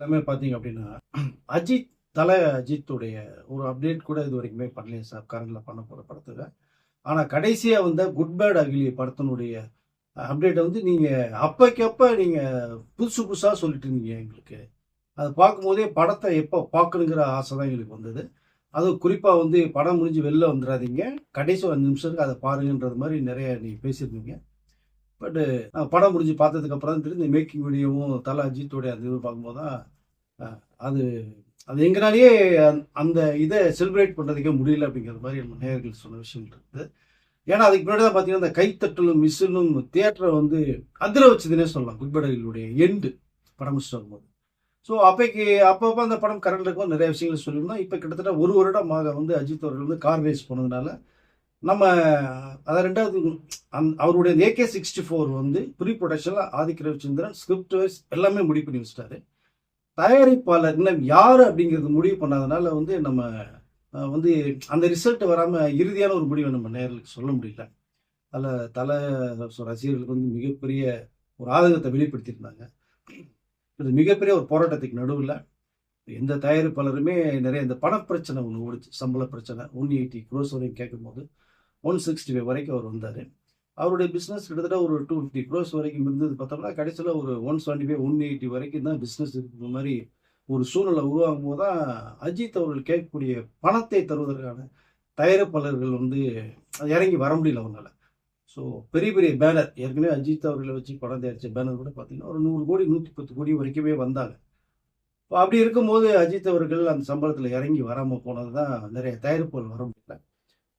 எல்லாமே பார்த்தீங்க அப்படின்னா, அஜித் அஜித்துடைய ஒரு அப்டேட் கூட இது வரைக்குமே பண்ணலையே சார், கரண்ட்ல பண்ண போற படத்துல. ஆனா கடைசியா வந்த குட் பேட் அகிலி படத்தினுடைய அப்டேட்ட வந்து நீங்க அப்பைக்கப்ப நீங்க புதுசு புதுசா சொல்லிட்டு இருந்தீங்க எங்களுக்கு. அத பார்க்கும்போதே படத்த எப்ப பார்க்கணுங்கிற ஆசை தான் எங்களுக்கு வந்தது. அதுவும் குறிப்பா வந்து படம் முடிஞ்சு வெளில வந்துராதீங்க. கடைசி ஒரு 5 நிமிஷத்துக்கு அத பாருங்கன்றது மாரி நெறைய நீங்க பேசியிருந்தீங்க. பட் படம் முடிஞ்சு பார்த்ததுக்கு அப்புறம் தான் தெரியுது, இந்த மேக்கிங் வீடியோவும் அஜித்தோடைய அந்த இது பார்க்கும்போது தான் அ அது அது எங்கனாலயே அந்த இத செலிப்ரேட் பண்றதுக்கே முடியல அப்படிங்கிற மாரி நம்ம நேயர்கள் சொன்ன விஷயங்கள் இருக்குது. ஏன்னா, அதுக்கு முன்னாடி தான் பார்த்தீங்கன்னா, இந்த கைத்தட்டலும், விசிலும் தியேட்டர வந்து அதிர வச்சதுன்னே சொல்லலாம். குட் பை டாக்லியுடைய எண்டு படம் முடிச்சுட்டு வரும்போது. ஸோ அப்பப்ப அந்த படம் கரண்ட்ல இருக்கும் நிறைய விஷயங்கள் சொல்லியிருந்தோம். இப்ப கிட்டத்தட்ட 1 வருடமாக வந்து அஜித் அவர்கள் வந்து கார் ரேஸ் போனதுனால, நம்ம அதான் 2வது அவருடைய ஏகே 64 வந்து ப்ரீ புரொடக்ஷன்ல ஆதிக் ரவிச்சந்திரன் ஸ்கிரிப்ட் வைஸ் எல்லாமே முடிவு பண்ணி வச்சுட்டாரு. தயாரிப்பாளர் இன்னும் யாரு அப்படிங்கிறது முடிவு பண்ணாதனால வந்து நம்ம வந்து அந்த ரிசல்ட் வராம இறுதியான ஒரு முடிவை நம்ம நேயர்களுக்கு சொல்ல முடியல. அதில தல ரசிகர்களுக்கு வந்து மிகப்பெரிய ஒரு ஆதங்கத்தை வெளிப்படுத்தியிருந்தாங்க. இது மிகப்பெரிய ஒரு போராட்டத்துக்கு நடுவுல எந்த தயாரிப்பாளருமே நிறைய இந்த பணப்பிரச்சனை ஒண்ணு ஓடுச்சு. சம்பள பிரச்சனை 180 க்ரோர்ஸ் வரைக்கும் கேட்கும்போது 165 வரைக்கும் அவர் வந்தாரு. அவருடைய பிசினஸ் கிட்டத்தட்ட ஒரு 250 க்ரோர்ஸ் வரைக்கும் இருந்தது பார்த்தோம்னா, கடைசியில ஒரு 175, 180 வரைக்கும் தான் பிசினஸ் இருக்கிற மாரி ஒரு சூழ்நிலை உருவாகும்போது தான், அஜித் அவர்கள் கேட்கக்கூடிய பணத்தை தருவதற்கான தயாரிப்பாளர்கள் வந்து இறங்கி வர முடியல அவங்களால. ஸோ பெரிய பெரிய பேனர் ஏற்கனவே அஜித் அவர்களை வச்சு படம் தயாரிச்ச பேனர் கூட பார்த்தீங்கன்னா, ஒரு 100 கோடி, 110 கோடி வரைக்குமே வந்தாங்க. இப்போ அப்படி இருக்கும்போது அஜித் அவர்கள் அந்த சம்பளத்துல இறங்கி வராம போனது தான் நிறைய தயாரிப்புகள் வர முடியல.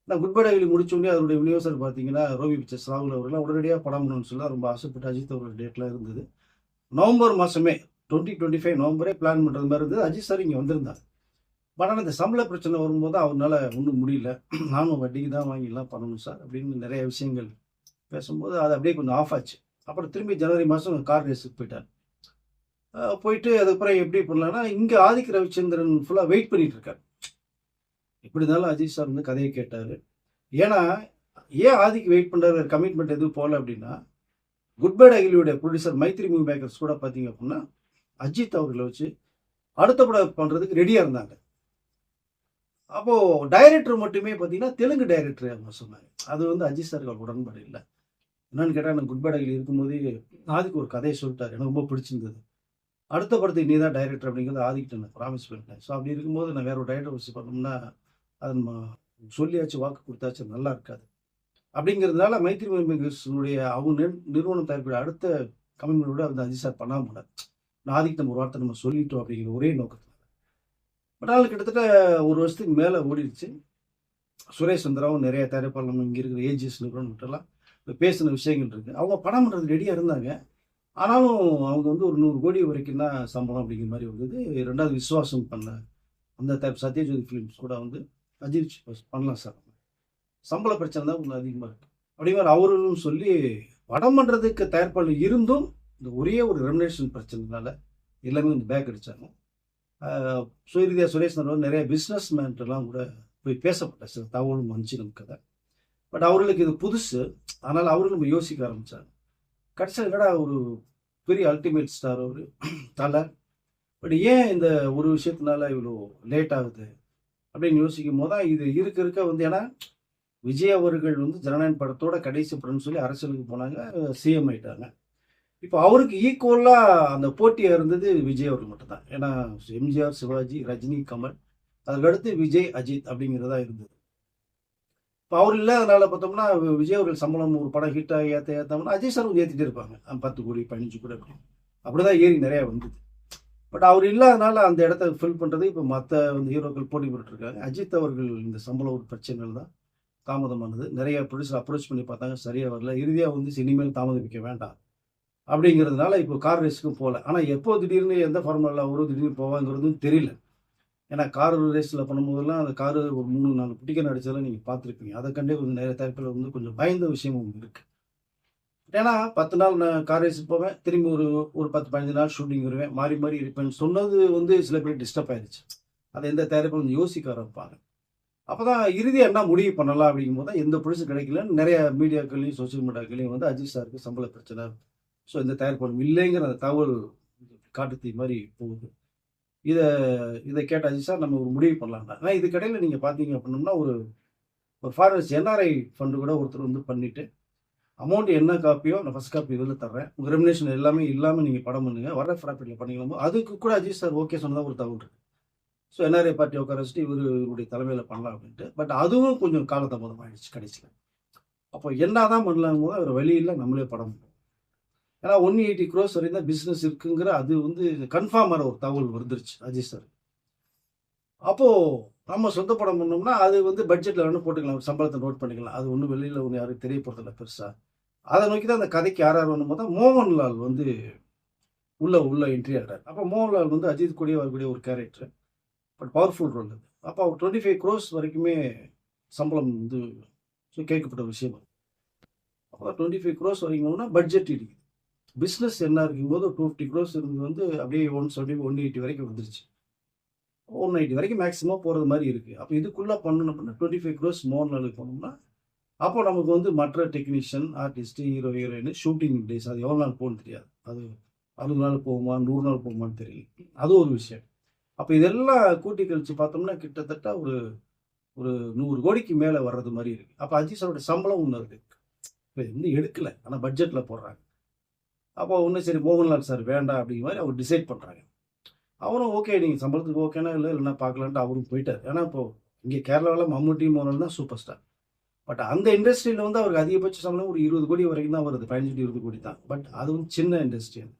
நான் குட் பை டாக்லி முடிச்ச உடனே அதனுடைய விநியோகஸ்தர் பார்த்தீங்கன்னா, ரோபி பிக்சர்ஸ் ராகுல் அவர்கள்லாம் உடனடியா படம் பண்ணணும்னு சொல்லி ரொம்ப ஆசைப்பட்டு அஜித் அவர்கள் டேட்லாம் இருந்தது. நவம்பர் மாசமே 2025 நவம்பரே பிளான் பண்றது மாரி இருந்தது. அஜித் சார் இங்க வந்திருந்தார். பட் ஆனா இந்த சம்பள பிரச்சனை வரும்போது அவர்னால ஒண்ணும் முடியல. நானும் வட்டிக்கு தான் வாங்கிலாம் பண்ணணும் சார் அப்படின்னு நிறைய விஷயங்கள் பேசும்போது, அது அப்படியே கொஞ்சம் ஆஃப் ஆச்சு. அப்புறம் திரும்பி ஜனவரி மாசம் கார் ரேஸுக்கு போயிட்டார். போயிட்டு அதுக்கப்புறம் எப்படி பண்ணலான்னா, இங்க ஆதிக் ரவிச்சந்திரன் ஃபுல்லா வெயிட் பண்ணிட்டு இருக்காரு. எப்படி இருந்தாலும் அஜித் சார் வந்து கதைய கேட்டாரு. ஏன்னா, ஏன் ஆதிக் வெயிட் பண்றாரு, கமிட்மெண்ட் எதுவும் போல அப்படின்னா, குட் பை அகிலியுடைய ப்ரொடியூசர் மைத்ரி மூவி மேக்கர்ஸ் கூட பார்த்தீங்க அப்படின்னா, அஜித் அவர்கள வச்சு அடுத்த படம் பண்றதுக்கு ரெடியா இருந்தாங்க. அப்போ டைரக்டர் மட்டுமே பார்த்தீங்கன்னா, தெலுங்கு டைரக்டர் அவங்க சொன்னாங்க. அது வந்து அஜித் சாருக்கு உடன்பாடு இல்ல. என்னன்னு கேட்டா, எனக்கு குட் பை அகிலி இருக்கும்போதே ஆதிக் ஒரு கதைய சொல்லிட்டாரு. எனக்கு ரொம்ப பிடிச்சிருந்தது. அடுத்த படத்துக்கு நீ தான் டைரக்டர் அப்படிங்கிறத ஆதிக்கிட்ட நான் ப்ராமிஸ் பண்ணிட்டேன். ஸோ அப்படி இருக்கும்போது நான் வேற ஒரு டைரக்டர் வச்சு பண்ணோம்னா, அது நம்ம சொல்லியாச்சு, வாக்கு குடுத்தாச்சு நல்லா இருக்காது. அப்படிங்கிறதுனால மைத்ரி மூவி மேக்கர்ஸுடைய அவங்க நிறுவனம் தயாரிக்கக்கூடிய அடுத்த கமிட்மெண்ட்டோட வந்து அஜித் சார் பண்ணாம போனார். நான் ஆதிக்கு நம்ம ஒரு வார்த்தை நம்ம சொல்லிட்டோம் அப்படிங்கிற ஒரே நோக்கத்துல. பட் ஆனால் கிட்டத்தட்ட 1 வருஷத்துக்கு மேல ஓடிடுச்சு. சுரேஷ் சந்திராவும் நிறைய தயாரிப்பாளர் நம்ம இங்க இருக்கிற ஏஜிஎஸ் நிறுவனம்கிட்டலாம் பேசின விஷயங்கள் இருக்கு. அவங்க படம் பண்றதுக்கு ரெடியா இருந்தாங்க. ஆனாலும் அவங்க வந்து ஒரு 100 கோடி வரைக்கும் தான் சம்பளம் அப்படிங்கிற மாரி வந்தது. 2வது விஸ்வாசம் பண்ண அந்த டைப் சத்யஜோதி ஃபிலிம்ஸ் கூட வந்து அஜித் பண்ணலாம் சார். சம்பள பிரச்சனை தான் கொஞ்சம் அதிகமா இருக்கு. அப்படிங்கிற மாரி அவர்களும் சொல்லி படம் பண்றதுக்கு தயாரிப்பாளர் இருந்தும், இந்த ஒரே ஒரு ரெமுனரேஷன் பிரச்சனைனால எல்லாமே வந்து பேக் அடிச்சாங்க. இறுதியா சுரேஷ் நரவன் நிறைய பிசினஸ் மேன்ட்டலாம் கூட போய் பேசப்பட்ட சில தகவலும் வந்துச்சு நமக்கு கதை. பட் அவர்களுக்கு இது புதுசு. அதனால அவர்களும் யோசிக்க ஆரம்பிச்சாங்க. கடைசியா என்னடா ஒரு பெரிய அல்டிமேட் ஸ்டார் அவரு தல. பட் ஏன் இந்த ஒரு விஷயத்தினால இவ்வளோ லேட் ஆகுது அப்படின்னு யோசிக்கும் போது தான் இது இருக்க இருக்க வந்து ஏன்னா விஜய் அவர்கள் வந்து ஜனநாயகன் படத்தோட கடைசி படம்னு சொல்லி அரசியலுக்கு போனாங்க. சிஎம் ஆயிட்டாங்க. இப்போ அவருக்கு ஈக்குவலா அந்த போட்டியா இருந்தது விஜய் அவர்கள் மட்டும்தான். ஏன்னா எம்ஜிஆர், சிவாஜி, ரஜினி, கமல் அதுக்கடுத்து விஜய், அஜித் அப்படிங்கிறதா இருந்தது. இப்போ அவர் இல்லாதனால பார்த்தோம்னா விஜய் அவர்கள் சம்பளம் ஒரு படம் ஹிட் ஆகி ஏற்றோம்னா அஜய் சாரும் ஏற்றிட்டே இருப்பாங்க. 10 கோடி 15 கோடி அப்படின்னு அப்படிதான் ஏறி நிறையா வந்தது. பட் அவர் இல்லாதனால அந்த இடத்த ஃபில் பண்ணுறது இப்போ மற்ற வந்து ஹீரோக்கள் போட்டி போட்டுட்டு இருக்காங்க. அஜித் அவர்கள் இந்த சம்பள ஒரு பிரச்சனைகள் தான் தாமதமானது. நிறைய ப்ரொடியூசர் அப்ரோச் பண்ணி பார்த்தாங்க, சரியா வரல. இறுதியாக வந்து இனிமேல் தாமதிக்க வேண்டாம் அப்படிங்கிறதுனால இப்போ கார் ரேஸுக்கும் போகல. ஆனால் எப்போ திடீர்னு எந்த ஃபார்முலா வரும் திடீர்னு போவாங்கிறதும் தெரியல. ஏன்னா கார் ரேஸில் பண்ணும்போதெல்லாம் அந்த காரு ஒரு 3, 4 பிடிக்கன் அடிச்சதெல்லாம் நீங்கள் பார்த்துருப்பீங்க. அதை கண்டே கொஞ்சம் நிறைய தரப்பில் வந்து கொஞ்சம் பயந்த விஷயமும் இருக்கு. ஏன்னா 10 நாள் நான் கார் ரேஸுக்கு போவேன், திரும்பி ஒரு ஒரு 10, 15 நாள் ஷூட்டிங் வருவேன், மாறி மாறி இருப்பேன்னு சொன்னது வந்து சில பேர் டிஸ்டர்ப் ஆயிடுச்சு. அதை எந்த தயாரிப்பில் கொஞ்சம் யோசிக்க ஆரம்பிப்பாங்க. அப்பதான் இறுதியாக என்ன முடிவு பண்ணலாம் அப்படிங்கும்போது தான் எந்த ப்ரொடியூசர் கிடைக்கலன்னு நிறைய மீடியாக்கள்லையும் சோசியல் மீடியாக்கள்லையும் வந்து அஜித் சாருக்கு சம்பள பிரச்சனை. ஸோ இந்த தயாரிப்பாளர் இல்லைங்கிற அந்த தகவல் காட்டுத்தீ மாதிரி போகுது. இதை இதை கேட்ட அஜித் சார் நம்ம ஒரு முடிவு பண்ணலாம்னா. ஆனால் இதுக்கடையில் நீங்கள் பார்த்தீங்க அப்படின்னோம்னா ஒரு ஒரு ஃபாரினர்ஸ் என்ஆர்ஐ ஃபண்டு கூட ஒருத்தர் வந்து பண்ணிட்டு அமௌண்ட் என்ன காப்பியோ நான் ஃபர்ஸ்ட் காப்பி இதில் தர்றேன், உங்கள் ரெமினேஷன் எல்லாமே இல்லாமல் நீங்கள் படம் பண்ணுங்க, வர ப்ராஃபிட்டில் பண்ணிக்கலாம். அதுக்கு கூட அஜித் சார் ஓகே சொன்னதாக ஒரு தகவல் இருக்கு. ஸோ என்ஆர்ஐ பார்ட்டி உட்கார வச்சுட்டு இவருடைய தலைமையில் பண்ணலாம் அப்படின்ட்டு. பட் அதுவும் கொஞ்சம் காலதாமதம் ஆயிடுச்சு கடைசியில். அப்போ என்னதான் பண்ணலாம் போது அவர் வழியில் நம்மளே படம் பண்ணுவோம். ஏன்னா 180 crores வரையும் தான் பிஸ்னஸ் இருக்குங்கிற அது வந்து கன்ஃபார்மான ஒரு தகவல் வந்துருச்சு அஜித் சார். அப்போது நம்ம சொந்த படம் பண்ணோம்னா அது வந்து பட்ஜெட்டில் வேணும் போட்டுக்கலாம், சம்பளத்தை நோட் பண்ணிக்கலாம். அது ஒன்றும் வெளியில் ஒன்று யாரும் தெரிய போகிறதில்ல பெருசாக. அதை நோக்கி தான் அந்த கதைக்கு யார் வேணும் போது மோகன்லால் வந்து உள்ள என்ட்ரி ஆகிறார். அப்போ மோகன்லால் வந்து அஜித் கூடயே வரக்கூடிய ஒரு கேரக்டர், பட் பவர்ஃபுல் ரோல் அது. அப்போ அவர் 25 crores வரைக்குமே சம்பளம் வந்து கேட்கப்பட்ட விஷயம். அப்போ 25 crores வரைக்கும்னா பட்ஜெட் இருக்குது. பிஸ்னஸ் என்ன இருக்கும்போது 250 crores இருந்தது வந்து அப்படியே 170 180 வரைக்கும் வந்துருச்சு. 190 வரைக்கும் மேக்ஸிமம் போகிறது மாதிரி இருக்குது. அப்போ இதுக்குள்ளே பண்ணணும் அப்படின்னா 25 crores மோகன்லாலுக்கு போனோம்னா அப்போ நமக்கு வந்து மற்ற technician, artist, hero, heroine, shooting days அது எவ்வளோ நாள் போகணும்னு தெரியாது. அது 60 நாள் போகுமா 100 நாள் போகுமான்னு தெரியல. அது ஒரு விஷயம். அப்போ இதெல்லாம் கூட்டி கழிச்சு பார்த்தோம்னா கிட்டத்தட்ட ஒரு 100 கோடிக்கு மேலே வர்றது மாதிரி இருக்குது. அப்போ அஜித் சாரோட சம்பளம் ஒன்று இருக்குது. இப்போ வந்து எடுக்கலை, ஆனால் பட்ஜெட்டில் போடுறாங்க. அப்போ ஒன்றும் சரி மோகன்லால் சார் வேண்டாம் அப்படிங்கிற மாதிரி அவர் டிசைட் பண்ணுறாங்க. அவரும் ஓகே நீங்கள் சம்பளத்துக்கு ஓகேனா இல்லைன்னா பார்க்கலான்ட்டு அவரும் போயிட்டார். ஏன்னா இப்போது இங்கே கேரளாவில் மம்முட்டி மோகன்லால் தான் சூப்பர் ஸ்டார். பட் அந்த இண்டஸ்ட்ரியில் வந்து அவருக்கு அதிகபட்ச சம்பளம் ஒரு 20 கோடி வரைக்கும் தான் வருது, 15-20 கோடி தான். பட் அது வந்து சின்ன இண்டஸ்ட்ரி அது.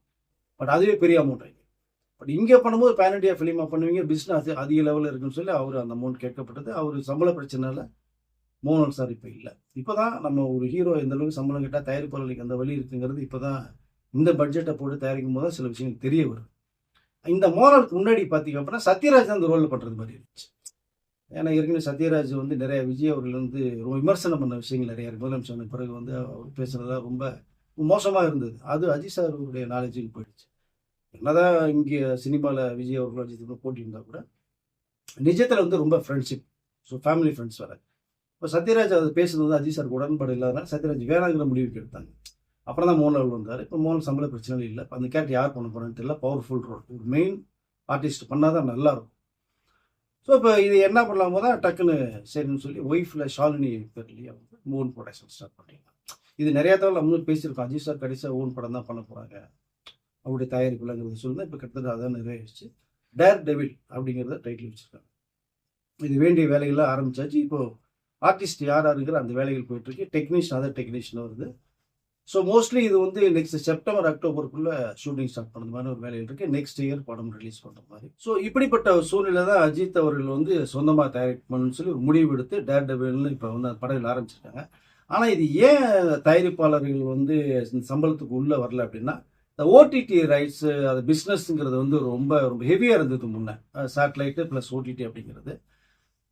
பட் அதுவே பெரிய அமௌண்ட் ஆகி. பட் இங்கே பண்ணும்போது பேன் இண்டியா ஃபிலிமாக பண்ணுவீங்க, பிஸ்னஸ் அதிக லெவலில் இருக்குன்னு சொல்லி அவர் அந்த அமௌண்ட் கேட்கப்பட்டது. அவர் சம்பள பிரச்சனையில் மோகன்லால் சார் இப்போ இல்லை. இப்போ தான் நம்ம ஒரு ஹீரோ எந்த அளவுக்கு சம்பளம் கேட்டால் தயாரிப்பாளர்களுக்கு அந்த வழி இருக்குங்கிறது இப்போ தான் இந்த பட்ஜெட்டை போட்டு தயாரிக்கும் போது தான் சில விஷயங்கள் தெரிய வருது. இந்த மோகன்லாலுக்கு முன்னாடி பார்த்தீங்க அப்படின்னா சத்யராஜ் தான் அந்த ரோலில் பண்ணுறது மாதிரி இருந்துச்சு. ஏன்னா ஏற்கனவே சத்யராஜ் வந்து நிறைய விஜய் அவர்கள் வந்து ரொம்ப விமர்சனம் பண்ண விஷயங்கள் நிறையா இருக்குது. முதலமைச்சர் பிறகு வந்து அவர் பேசுகிறதா ரொம்ப மோசமாக இருந்தது. அது அஜித் சாருடைய நாலேஜுக்கு போயிடுச்சு. என்னதான் இங்கே சினிமாவில் விஜய் அவர்கள் அஜித் போட்டி இருந்தால் கூட நிஜத்தில் வந்து ரொம்ப ஃப்ரெண்ட்ஷிப், ஸோ ஃபேமிலி ஃப்ரெண்ட்ஸ் வர. இப்போ சத்யராஜ் அது பேசுறது வந்து அஜித் சாருக்கு உடன்பாடு இல்லாதனால சத்யராஜ் வேணாங்கிற முடிவுக்கு எடுத்தாங்க. அப்புறம் தான் மோகன்லால் வந்தார். இப்போ மோகன் சம்பள பிரச்சனை இல்லை. அந்த கேரக்டர் யார் பண்ண போகிறான்னு தெரியல. பவர்ஃபுல் ரோல், ஒரு மெயின் ஆர்டிஸ்ட் பண்ணால் தான் நல்லாயிருக்கும். ஸோ இப்போ இது என்ன பண்ணலாம் போது தான் டக்குன்னு சரின்னு சொல்லி ஒய்ஃபில் ஷாலினி பேர்லேயே வந்து ஓன் ப்ரொடக்ஷன் ஸ்டார்ட் பண்ணிக்கலாம். இது நிறையா தவிர நம்மளும் பேசியிருக்கோம். அஜித் சார் கடைசியாக ஓன் படம் தான் பண்ண போகிறாங்க, அவருடைய தயாரிப்புலங்கிறது சொல்லி தான் இப்போ கிட்டத்தட்ட அதான் நிறைவேறிச்சு. டேர் டெவில் அப்படிங்கிறத டைட்டில் வச்சுருக்காங்க. இது வேண்டிய வேலைகள்லாம் ஆரம்பிச்சாச்சு. இப்போது ஆர்டிஸ்ட் யார் யாருங்கிற அந்த வேலைகள் போயிட்டுருக்கு. டெக்னீஷியன் அதர் டெக்னீஷியன் வருது. ஸோ மோஸ்ட்லி இது வந்து நெக்ஸ்ட் செப்டம்பர் அக்டோபருக்குள்ளே ஷூட்டிங் ஸ்டார்ட் பண்ணுற மாதிரி ஒரு வேலைகள் இருக்குது. நெக்ஸ்ட் இயர் படம் ரிலீஸ் பண்ணுற மாதிரி. ஸோ இப்படிப்பட்ட ஒரு சூழ்நிலை தான் அஜித் அவர்கள் வந்து சொந்தமாக தயாரிக்கணும்னு சொல்லி ஒரு முடிவு எடுத்து டேர் டெவில்னு இப்போ வந்து அந்த படங்கள் ஆரம்பிச்சிருக்காங்க. ஆனால் இது ஏன் தயாரிப்பாளர்கள் வந்து சம்பளத்துக்கு உள்ளே வரல அப்படின்னா, இந்த ஓடிடி ரைட்ஸு அது பிஸ்னஸ்ங்கிறது வந்து ரொம்ப ரொம்ப ஹெவியாக இருந்தது முன்னே. சேட்டலைட்டு ப்ளஸ் ஓடிடி அப்படிங்கிறது.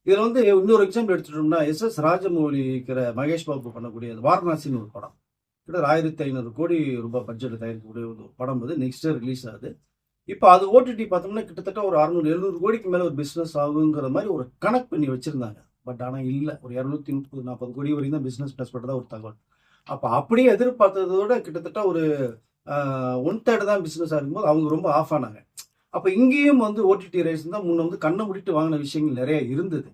இதில் வந்து இன்னொரு எக்ஸாம்பிள் எடுத்துட்டோம்னா எஸ்.எஸ். ராஜமௌலி இருக்கிற மகேஷ் பாபு பண்ணக்கூடிய வாரணாசின்னு ஒரு படம், கிட்ட 1500 கோடி ரூபாய் பட்ஜெட் தயாரிக்கக்கூடிய ஒரு படம் வந்து நெக்ஸ்ட் இயர் ரிலீஸ் ஆகுது. இப்போ அது ஓடிடி பார்த்தோம்னா கிட்டத்தட்ட ஒரு 600-700 கோடிக்கு மேலே ஒரு பிஸ்னஸ் ஆகுங்கிற மாதிரி ஒரு கணக்கு பண்ணி வச்சுருந்தாங்க. பட் ஆனால் இல்லை, ஒரு 230-40 கோடி வரைக்கும் தான் பிஸ்னஸ் ப்ளஸ் பண்ணுறதா ஒரு தகவல். அப்போ அப்படியே எதிர்பார்த்ததோட கிட்டத்தட்ட ஒரு 1/3 தான் பிஸ்னஸாக இருக்கும்போது அவங்க ரொம்ப ஆஃப் ஆனாங்க. அப்போ இங்கேயும் வந்து ஓடிடி ரைட்ஸ் தான் முன்ன வந்து கண்ணை முடிட்டு வாங்கின விஷயங்கள் நிறைய இருந்தது.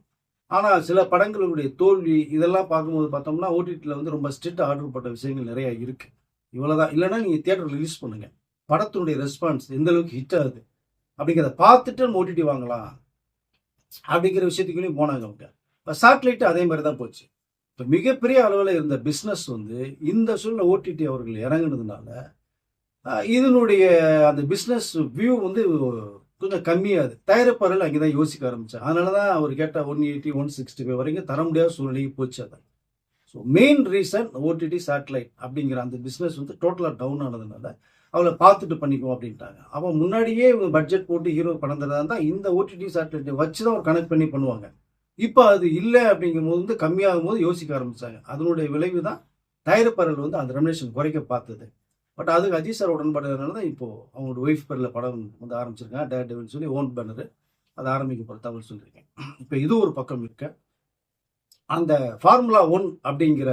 ஆனால் சில படங்களுடைய தோல்வி இதெல்லாம் பார்க்கும்போது பார்த்தோம்னா ஓடிடியில் வந்து ரொம்ப ஸ்ட்ரிக்ட் ஆர்டர் போட்ட விஷயங்கள் நிறையா இருக்குது. இவ்வளோதான். இல்லைன்னா நீங்கள் தியேட்டர் ரிலீஸ் பண்ணுங்கள், படத்தினுடைய ரெஸ்பான்ஸ் எந்த அளவுக்கு ஹிட் ஆகுது அப்படிங்கிறத பார்த்துட்டு நம்ம ஓடிடி வாங்கலாம் அப்படிங்கிற விஷயத்துக்குள்ளேயும் போனாங்க அவங்க. இப்போ சேட்டலைட்டு அதே மாதிரி தான் போச்சு. இப்போ மிகப்பெரிய அளவில் இருந்த பிஸ்னஸ் வந்து இந்த சூழ்நிலை ஓடிடி அவர்கள் இறங்குனதுனால இதனுடைய அந்த பிஸ்னஸ் வியூ வந்து கொஞ்சம் கம்மியாகுது. தயாரிப்பாளர்கள் அங்கே தான் யோசிக்க ஆரம்பித்தேன். அதனால தான் அவர் கேட்ட 180 165 வரைக்கும் தர முடியாத சூழ்நிலைக்கு போச்சு. அதான் so main reason OTT satellite அப்படிங்கிற அந்த பிஸ்னஸ் வந்து டோட்டலாக டவுன் ஆனதுனால அவளை பார்த்துட்டு பண்ணிக்குவோம் அப்படின்ட்டாங்க. அப்போ முன்னாடியே இவங்க பட்ஜெட் போட்டு ஹீரோ படம் தரதா இருந்தால் இந்த ஓடிடி சேட்டலைட்டை வச்சு தான் ஒரு கனெக்ட் பண்ணி பண்ணுவாங்க. இப்போ அது இல்லை அப்படிங்கும் போது வந்து கம்மியாகும் போது யோசிக்க ஆரம்பித்தாங்க. அதனுடைய விளைவு தான் தயாரிப்பாளர்கள் வந்து அந்த ரெமினேஷன் குறைக்க பார்த்தது. பட் அதுக்கு அஜித் சார் உடன்படுறதுனால தான் இப்போது அவங்களோட ஒய்ஃப் பேரில் படம் வந்து ஆரம்பிச்சிருக்காங்க. டேர் டெவில்னு சொல்லி ஓன் பேனர் அது ஆரம்பிக்கப்படுற தகவல் சொல்லியிருக்கேன். இப்போ இது ஒரு பக்கம் இருக்க, அந்த ஃபார்முலா 1 அப்படிங்கிற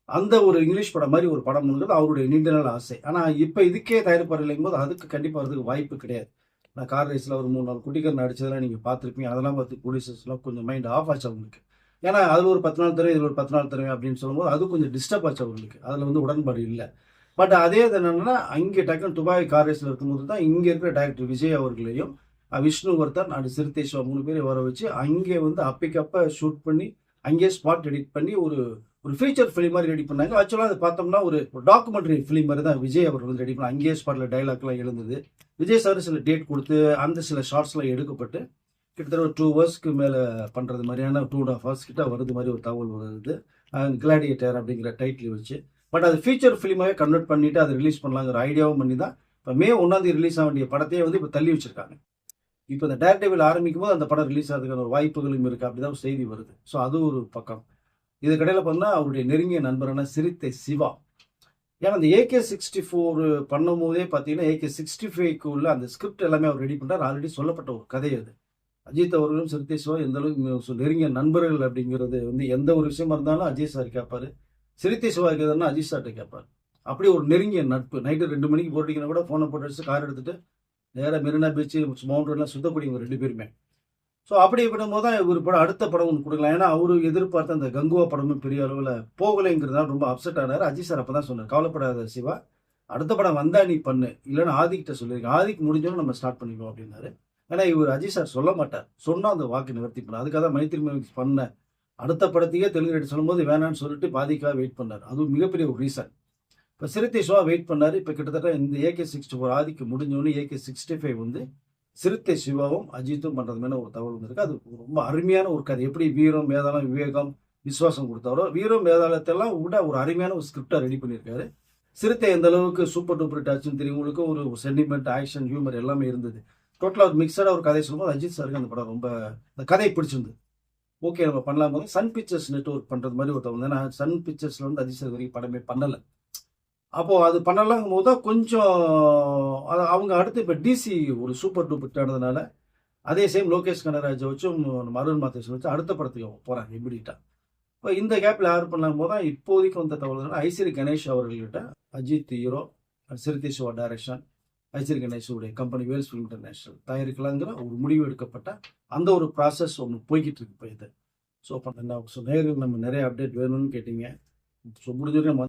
அந்த ஒரு இங்கிலீஷ் படம் மாதிரி ஒரு படம்ங்கிறது அவருடைய நீண்ட நாள் ஆசை. ஆனால் இப்போ இதுக்கே தயாரிப்பாளர்கள் போது அதுக்கு கண்டிப்பாக அதுக்கு வாய்ப்பு கிடையாது. நான் கார் ரேஸில் ஒரு 3-4 குட்டிக்கர் நடிச்சதெல்லாம் நீங்கள் பார்த்துருப்பீங்க. அதெல்லாம் பார்த்து ப்ரொடியூசர்ஸ்லாம் கொஞ்சம் மைண்ட் ஆஃப் ஆச்சு அவங்களுக்கு. ஏன்னா அது ஒரு 10 நாள் தருவேன், இது ஒரு 10 நாள் தருவேன் அப்படின்னு சொல்லும்போது அது கொஞ்சம் டிஸ்டர்ப் ஆச்சு அவங்களுக்கு. அதில் வந்து உடன்பாடு இல்லை. பட் அதே இது என்னன்னா, அங்கே டக்குன்னு துபாய் கார் ரேஸில் இருக்கும்போது தான் இங்கே இருக்கிற டைரக்டர் விஜய் அவர்களையும் விஷ்ணுவர்தன் அண்ட் சிறுத்தை சிவா 3 பேரை வர வச்சு அங்கே வந்து அப்பைக்கப்ப ஷூட் பண்ணி அங்கேயே ஸ்பாட் எடிட் பண்ணி ஒரு ஒரு ஃபீச்சர் ஃபிலிம் மாதிரி ரெடி பண்ணாங்க. ஆக்சுவலாக அது பார்த்தோம்னா ஒரு டாக்குமெண்ட்ரி ஃபிலிம் மாதிரி தான் விஜய் அவர் வந்து ரெடி பண்ண. அங்கேயே ஸ்பாட்டில் டைலாக்லாம் எழுந்தது. விஜய் சார் சில டேட் கொடுத்து அந்த சில ஷார்ட்ஸ்லாம் எடுக்கப்பட்டு கிட்டத்தட்ட ஒரு 2 ஹவர்ஸ்க்கு மேலே பண்ணுறது மாதிரியான 2.5 ஹவர்ஸ் கிட்ட வருது மாதிரி ஒரு தகவல் வருது. கிளாடியேட்டர் அப்படிங்கிற டைட்டில் வச்சு. பட் அது ஃபீச்சர் ஃபிலிமாகவே கன்வெர்ட் பண்ணிட்டு அதை ரிலீஸ் பண்ணலாங்கிற ஐடியாவும் பண்ணி தான் இப்போ மே 1 ரிலீஸ் ஆக வேண்டிய படத்தையே வந்து இப்போ தள்ளி வச்சிருக்காங்க. இப்போ இந்த டேர்டெவில் ஆரம்பிக்கும் போது அந்த படம் ரிலீஸ் ஆகிறதுக்கான ஒரு வாய்ப்புகளும் இருக்குது. அப்படிதான் ஒரு செய்தி வருது. ஸோ அது ஒரு பக்கம். இதுக்கடையில் பார்த்தா அவருடைய நெருங்கிய நண்பரான சிறுத்தை சிவா. ஏன்னா அந்த AK64 பண்ணும் போதே பார்த்தீங்கன்னா AK65க்கு உள்ள அந்த ஸ்கிரிப்ட் எல்லாமே அவர் ரெடி பண்ணுறாரு. ஆல்ரெடி சொல்லப்பட்ட ஒரு கதை அது. அஜித் அவர்களும் சிறுத்தை சிவா எந்த அளவுக்கு நெருங்கிய நண்பர்கள் அப்படிங்கிறது வந்து எந்த ஒரு விஷயமா இருந்தாலும் அஜித் சார் கேட்பாரு. சிறுத்தை சிவா கேட்குதுன்னா அஜித் சார்கிட்ட கேட்பார். அப்படி ஒரு நெருங்கிய நட்பு. நைட்டு 2 மணிக்கு போட்டிங்கன்னா கூட ஃபோனை போட்டு அடிச்சு கார் எடுத்துட்டு நேராக மெரினா பீச்சு மவுண்டன்லாம் சுத்தக்கூடியவங்க 2 பேருமே. ஸோ அப்படி பண்ணும்போது தான் ஒரு படம் அடுத்த படம் ஒன்று கொடுக்கலாம். ஏன்னா அவரு எதிர்பார்த்த அந்த கங்குவா படமும் பெரிய அளவில் போகலைங்கிறதுனால ரொம்ப அப்செட் ஆனார். அஜித் சார் அப்போ தான் சொன்னார், கவலைப்படாத சிவா, அடுத்த படம் வந்தா நீ பண்ணு, இல்லைன்னா ஆதிக்கிட்ட சொல்லியிருக்கேன், ஆதிக்கு முடிஞ்சோன்னு நம்ம ஸ்டார்ட் பண்ணிக்குவோம் அப்படின்னாரு. ஏன்னா இவர் அஜித் சார் சொல்ல மாட்டார், சொன்னால் அந்த வாக்கு நிவர்த்தி பண்ணார். அதுக்காக தான் மைத்திரி மூவிஸ் பண்ண அடுத்த படத்தையே தெலுங்கு ரேட் சொல்லும்போது வேணான்னு சொல்லிட்டு பாதிக்காக வெயிட் பண்ணார். அதுவும் மிகப்பெரிய ஒரு ரீசன். இப்போ சிறுத்தை சிவா வெயிட் பண்ணார். இப்போ கிட்டத்தட்ட இந்த AK64 ஆதிக்கு முடிஞ்சோன்னு AK65 வந்து சிறுத்தை சிவாவும் அஜித்தும் பண்ணுறது மேலே ஒரு தகவல் வந்திருக்கு. அது ரொம்ப அருமையான ஒரு கதை. எப்படி வீரம் வேதாளம் விவேகம் விசுவாசம் கொடுத்தாரோ வீரம் வேதாளத்தெல்லாம் விட ஒரு அருமையான ஒரு ஸ்கிரிப்டாக ரெடி பண்ணியிருக்காரு. சிறுத்தை எந்த அளவுக்கு சூப்பர் டூப்பர் டச்சுன்னு தெரியும் உங்களுக்கு. ஒரு சென்டிமெண்ட், ஆக்ஷன், ஹியூமர் எல்லாமே இருந்தது. டோட்டலாக ஒரு மிக்சடாக ஒரு கதை சொல்லும்போது அஜித் சாருக்கு அந்த படம் ரொம்ப அந்த கதை பிடிச்சிருந்தது. ஓகே நம்ம பண்ணலாம் போது சன் பிக்சர்ஸ் நெட்வொர்க் பண்ணுறது மாதிரி ஒரு தகவல். ஏன்னா சன் பிக்சர்ஸில் வந்து அஜித் சார் வரைக்கும் படமே பண்ணலை. அப்போது அது பண்ணலாங்கும் போது தான் கொஞ்சம் அவங்க அடுத்து இப்போ டிசி ஒரு சூப்பர் டூப்பர் ஆனதுனால அதே சேம் லோகேஷ் கனகராஜை வச்சும் அருண் மாத்தேஷன் வச்சு அடுத்த படத்துக்கு போகிறாங்க இமிடியட்டாக. இப்போ இந்த கேப்பில் யார் பண்ணலாம் போது தான் இப்போதைக்கு வந்த தகவல்கள் ஐஸ்வரி கணேஷ் அவர்கள்கிட்ட அஜித் ஹீரோ, சிறுத்தை சிவா டைரக்ஷன், ஐஸ்வரி கணேஷுடைய கம்பெனி வேல்ஸ் ஃபிலிம் இன்டர்நேஷனல் தயாரிக்கலாங்கிற ஒரு முடிவு எடுக்கப்பட்ட அந்த ஒரு ப்ராசஸ் ஒன்று போய்கிட்டு இருக்கு இப்போ இது. ஸோ நேரில் நம்ம நிறைய அப்டேட் வேணும்னு கேட்டீங்க. ஸோ முடிஞ்சவரைக்கும்